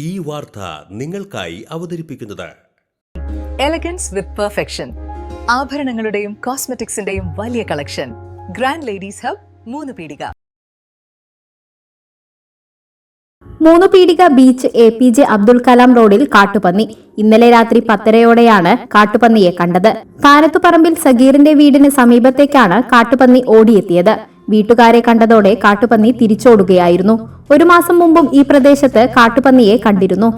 ഈ വാർത്ത നിങ്ങൾക്കായി അവതരിപ്പിക്കുന്നത് എലഗൻസ് വിത്ത് പെർഫെക്ഷൻ, ആഭരണങ്ങളുടെയും കോസ്മെറ്റിക്സിന്റെയും വലിയ കളക്ഷൻ. ഗ്രാൻഡ് ലേഡീസ് ഹബ്, 3 പീടിക. മൂന്നുപീടിക ബീച്ച് APJ അബ്ദുൽ കലാം റോഡിൽ കാട്ടുപന്നി. ഇന്നലെ രാത്രി 10:30-ഓടെയാണ് കാട്ടുപന്നിയെ കണ്ടത്. കാനത്തുപറമ്പിൽ സഗീറിന്റെ വീടിന് സമീപത്തേക്കാണ് കാട്ടുപന്നി ഓടിയെത്തിയത്. വീട്ടുകാരെ കണ്ടതോടെ കാട്ടുപന്നി തിരിച്ചോടുകയായിരുന്നു. 1 മാസം മുമ്പും ഈ പ്രദേശത്ത് കാട്ടുപന്നിയെ കണ്ടിരുന്നു.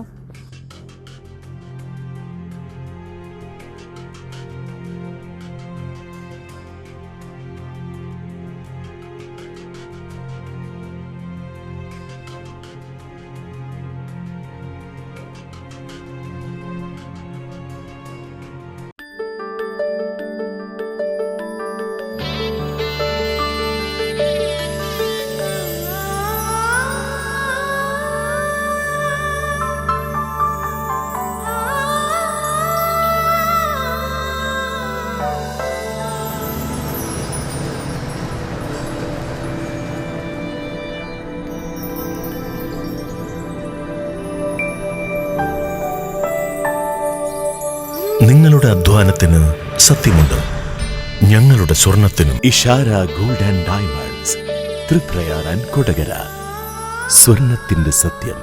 നിങ്ങളുടെ അധ്വാനത്തിന് സത്യമുണ്ട്, ഞങ്ങളുടെ സ്വർണത്തിനും. Ishara gold and diamonds, Triprayar and Kodakara. സ്വർണത്തിന്റെ സത്യം.